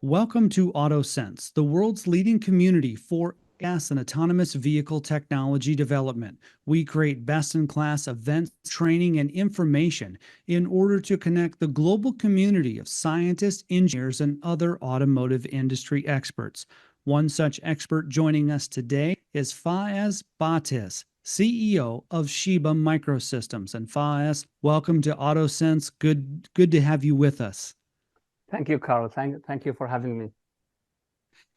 Welcome to AutoSens, the world's leading community for ADAS and autonomous vehicle technology development. We create best-in-class events, training, and information in order to connect the global community of scientists, engineers, and other automotive industry experts. One such expert joining us today is Faez Ba-Tis, CEO of Sheba Microsystems. And Faez, welcome to AutoSens. Good to have you with us. Thank you, Carl. Thank you for having me.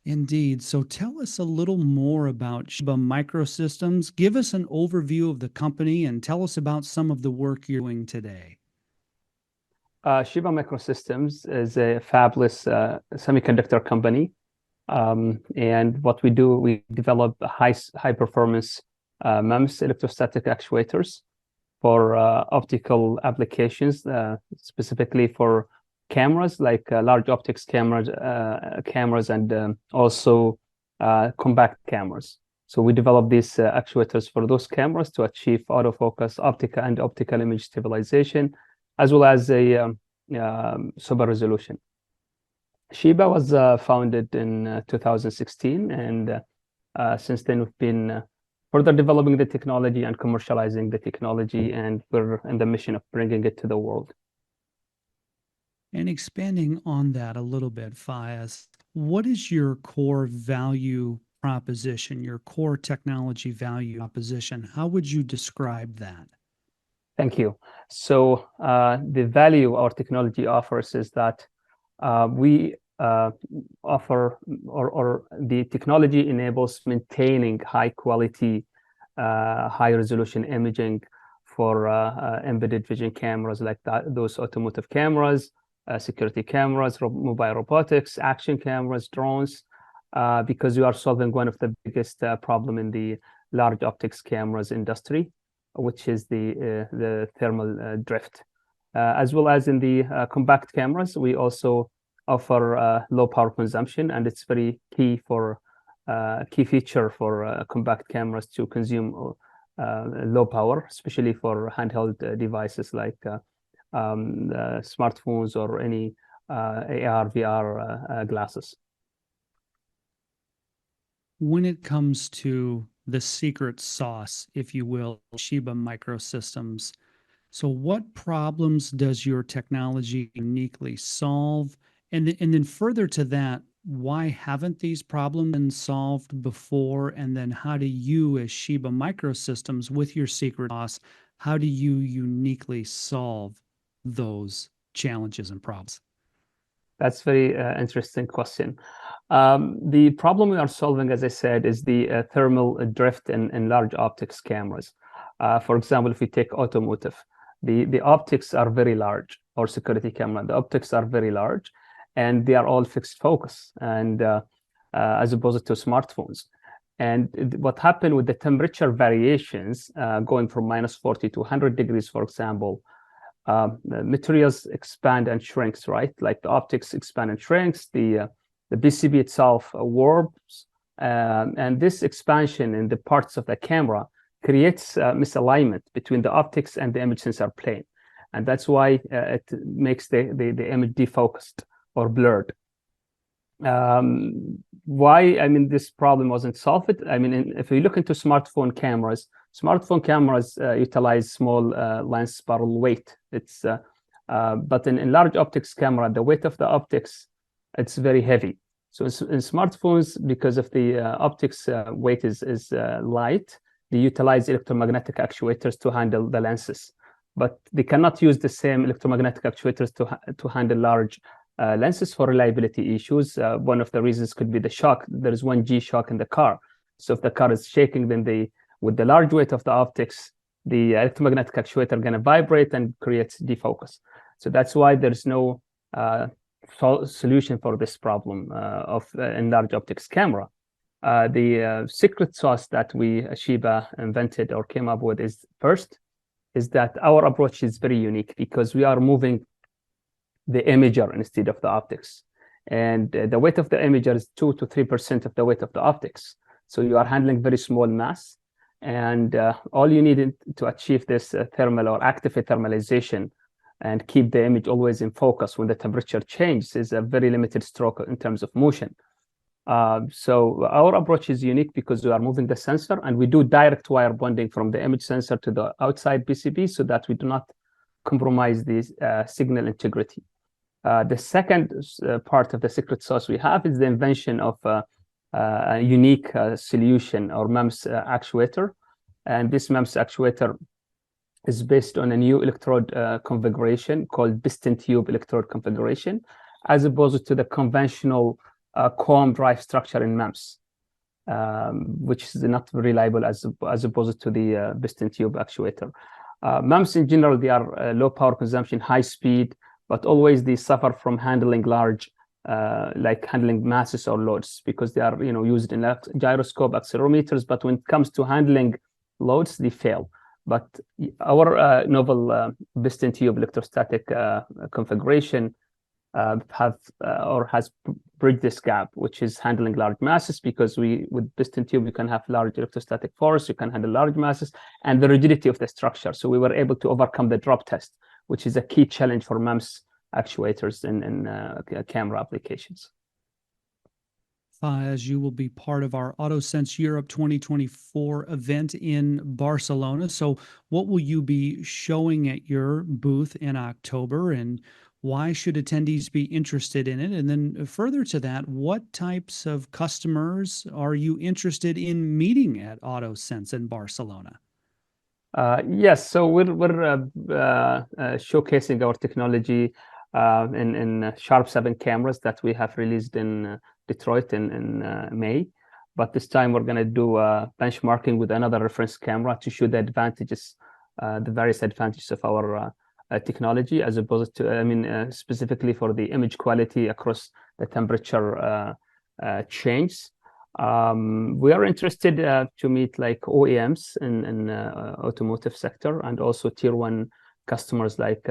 Indeed. So tell us a little more about Sheba Microsystems. Give us an overview of the company and tell us about some of the work you're doing today. Sheba Microsystems is a fabless semiconductor company. And what we do, we develop high performance MEMS electrostatic actuators for optical applications, specifically for cameras like large optics cameras and also compact cameras. So we develop these actuators for those cameras to achieve autofocus, optical image stabilization, as well as a super resolution. Sheba was founded in 2016, and since then we've been further developing the technology and commercializing the technology, and we're in the mission of bringing it to the world. And expanding on that a little bit, Faez, what is your core value proposition, your core technology value proposition? How would you describe that? Thank you. So the value our technology offers is that we offer, or the technology enables maintaining high quality, high resolution imaging for embedded vision cameras like those automotive cameras, security cameras, mobile robotics, action cameras, drones, because we are solving one of the biggest problem in the large optics cameras industry, which is the thermal drift. As well as in the compact cameras, we also offer low power consumption, and it's very key feature for compact cameras to consume low power, especially for handheld devices like smartphones or any AR, VR glasses. When it comes to the secret sauce, if you will, Sheba Microsystems, so what problems does your technology uniquely solve? And then further to that, why haven't these problems been solved before? And then how do you, as Sheba Microsystems, with your secret sauce, how do you uniquely solve those challenges and problems? That's a very interesting question. The problem we are solving, as I said, is the thermal drift in large optics cameras. For example, if we take automotive, the optics are very large, or security camera, the optics are very large, and they are all fixed focus, and as opposed to smartphones. And what happened with the temperature variations, going from -40 to 100 degrees, for example, the materials expand and shrinks, right? Like the optics expand and shrinks, the PCB itself warps, and this expansion in the parts of the camera creates misalignment between the optics and the image sensor plane, and that's why it makes the image defocused or blurred. Why? I mean, this problem wasn't solved. I mean, if we look into smartphone cameras utilize small lens barrel weight. It's but in large optics camera, the weight of the optics, it's very heavy. So in smartphones, because of the optics weight is light, they utilize electromagnetic actuators to handle the lenses, but they cannot use the same electromagnetic actuators to handle large lenses for reliability issues. One of the reasons could be the shock. There is 1G shock in the car. So if the car is shaking, then with the large weight of the optics, the electromagnetic actuator are going to vibrate and create defocus. So that's why there's no solution for this problem in large optics camera. The secret sauce that Sheba invented or came up with is that our approach is very unique, because we are moving the imager instead of the optics. And the weight of the imager is 2 to 3% of the weight of the optics. So you are handling very small mass. And all you need to achieve this thermal or active thermalization and keep the image always in focus when the temperature changes is a very limited stroke in terms of motion. So our approach is unique because we are moving the sensor, and we do direct wire bonding from the image sensor to the outside PCB so that we do not compromise the signal integrity. The second part of the secret sauce we have is the invention of a unique solution or MEMS actuator. And this MEMS actuator is based on a new electrode configuration called piston tube electrode configuration, as opposed to the conventional comb drive structure in MEMS, which is not reliable as opposed to the piston tube actuator. MEMS in general, they are low power consumption, high speed, but always they suffer from handling large, like handling masses or loads, because they are used in gyroscope accelerometers. But when it comes to handling loads, they fail. But our novel piston tube electrostatic configuration has bridged this gap, which is handling large masses, because with piston tube you can have large electrostatic force, you can handle large masses, and the rigidity of the structure. So we were able to overcome the drop test, which is a key challenge for MEMS actuators in camera applications. Faez, you will be part of our AutoSens Europe 2024 event in Barcelona. So what will you be showing at your booth in October, and why should attendees be interested in it? And then further to that, what types of customers are you interested in meeting at AutoSens in Barcelona? Yes, so we're showcasing our technology in Sharp 7 cameras that we have released in Detroit in May. But this time we're going to do benchmarking with another reference camera to show the advantages, the various advantages of our technology, as opposed to, specifically for the image quality across the temperature change. We are interested to meet like OEMs in automotive sector, and also tier 1 customers like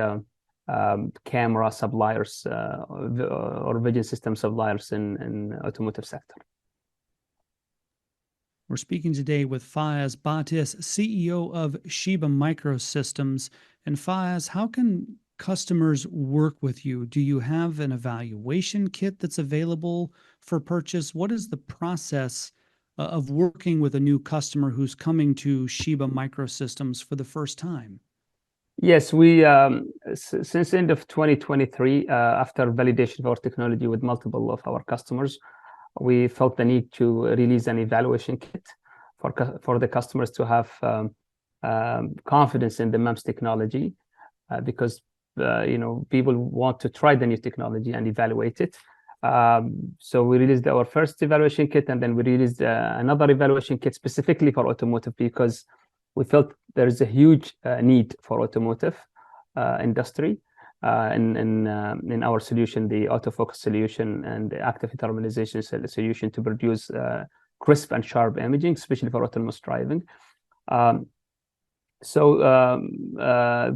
camera suppliers or vision system suppliers in automotive sector. We're speaking today with Faez Ba-Tis, CEO of Sheba Microsystems. And Faez, how can customers work with you? Do you have an evaluation kit that's available for purchase? What is the process of working with a new customer who's coming to Sheba Microsystems for the first time? Yes, we since end of 2023, after validation of our technology with multiple of our customers, we felt the need to release an evaluation kit for the customers to have confidence in the MEMS technology, because people want to try the new technology and evaluate it. So we released our first evaluation kit, and then we released another evaluation kit specifically for automotive, because we felt there is a huge need for automotive industry in our solution, the autofocus solution and the active thermalization solution, to produce crisp and sharp imaging, especially for autonomous driving. So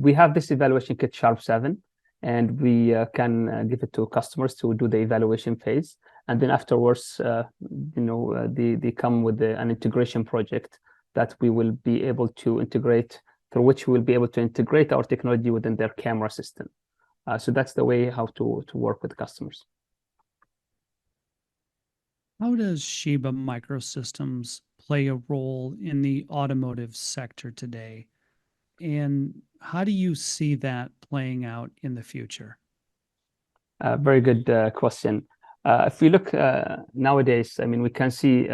we have this evaluation kit Sharp 7, and we can give it to customers to do the evaluation phase. And then afterwards, they come with an integration project that we will be able to integrate, through which we will be able to integrate our technology within their camera system. So that's the way how to work with customers. How does Sheba Microsystems play a role in the automotive sector today? And how do you see that playing out in the future? Very good question. If we look nowadays, we can see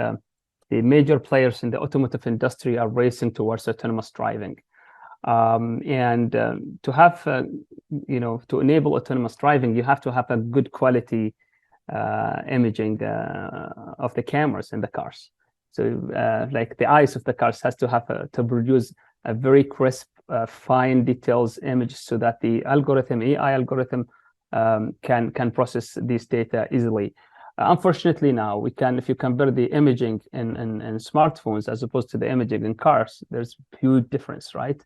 the major players in the automotive industry are racing towards autonomous driving. To have, to enable autonomous driving, you have to have a good quality imaging of the cameras in the cars. So like the eyes of the cars has to have to produce a very crisp, fine details image, so that the AI algorithm can process this data easily. Unfortunately, now if you compare the imaging in smartphones as opposed to the imaging in cars, there's a huge difference, right?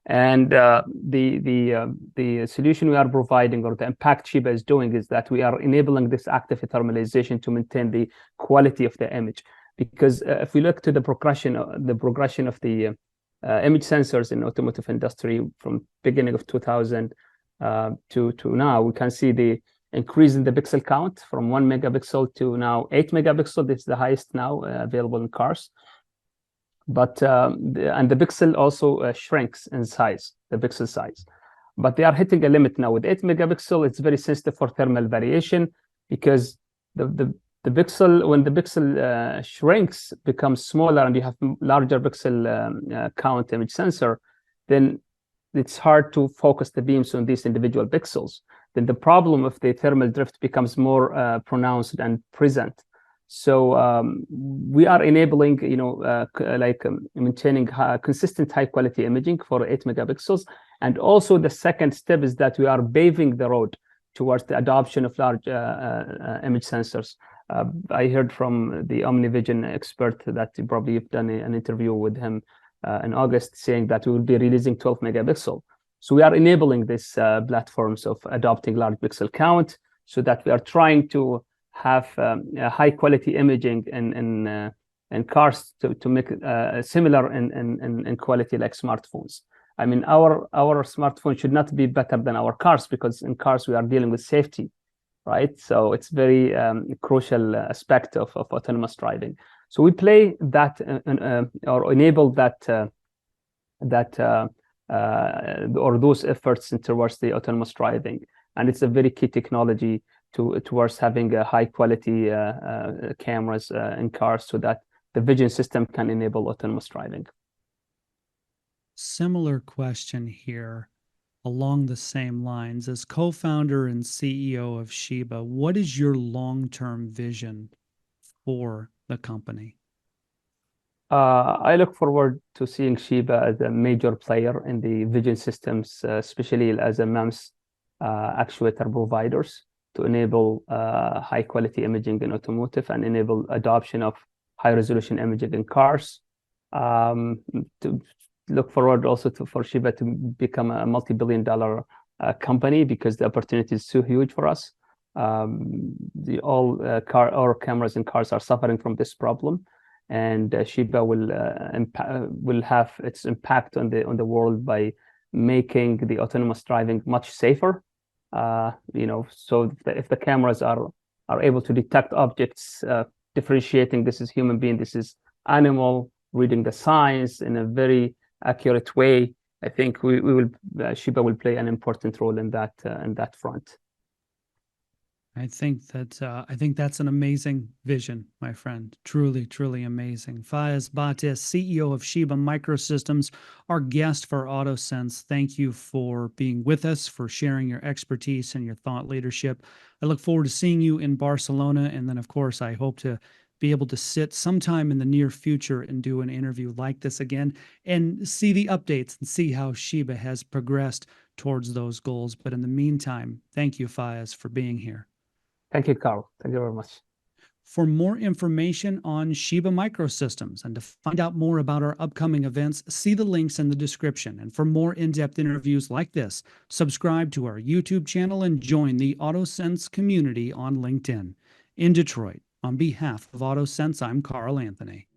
And the solution we are providing, or the impact Sheba is doing, is that we are enabling this active thermalization to maintain the quality of the image. because if we look to the progression of the image sensors in automotive industry from beginning of 2000 to now, we can see the increase in the pixel count from 1 megapixel to now 8 megapixel. This is the highest now available in cars. But and the pixel also shrinks in size, the pixel size. But they are hitting a limit now with 8 megapixel. It's very sensitive for thermal variation, because the pixel, when the pixel shrinks, becomes smaller, and you have larger pixel count image sensor, then it's hard to focus the beams on these individual pixels. Then the problem of the thermal drift becomes more pronounced and present. So we are enabling, maintaining consistent high quality imaging for 8 megapixels. And also the second step is that we are paving the road towards the adoption of large image sensors. I heard from the OmniVision expert that probably you've done an interview with him in August, saying that we will be releasing 12 megapixel. So we are enabling these platforms of adopting large pixel count, so that we are trying to have high quality imaging in cars to make similar in quality like smartphones. I mean, our smartphone should not be better than our cars, because in cars we are dealing with safety, right? So it's very crucial aspect of autonomous driving. So we play that or enable that or those efforts towards the autonomous driving, and it's a very key technology towards having a high quality cameras in cars, so that the vision system can enable autonomous driving. Similar question here along the same lines. As co-founder and CEO of Sheba, what is your long-term vision for the company? I look forward to seeing Sheba as a major player in the vision systems, especially as a MEMS actuator providers, to enable high quality imaging in automotive and enable adoption of high resolution imaging in cars. To look forward also for Sheba to become a multi-billion-dollar company, because the opportunity is so huge for us. All cameras in cars are suffering from this problem, and Sheba will have its impact on the world by making the autonomous driving much safer. So if the cameras are able to detect objects, differentiating this is human being, this is animal, reading the signs in a very accurate way, I think Sheba will play an important role in that front. I think that's an amazing vision, my friend. Truly, truly amazing. Faez Ba-Tis, CEO of Sheba Microsystems, our guest for AutoSens. Thank you for being with us, for sharing your expertise and your thought leadership. I look forward to seeing you in Barcelona. And then, of course, I hope to be able to sit sometime in the near future and do an interview like this again and see the updates and see how Sheba has progressed towards those goals. But in the meantime, thank you, Faez, for being here. Thank you, Carl. Thank you very much. For more information on Sheba Microsystems and to find out more about our upcoming events, see the links in the description. And for more in-depth interviews like this, subscribe to our YouTube channel and join the AutoSens community on LinkedIn. In Detroit, on behalf of AutoSens, I'm Carl Anthony.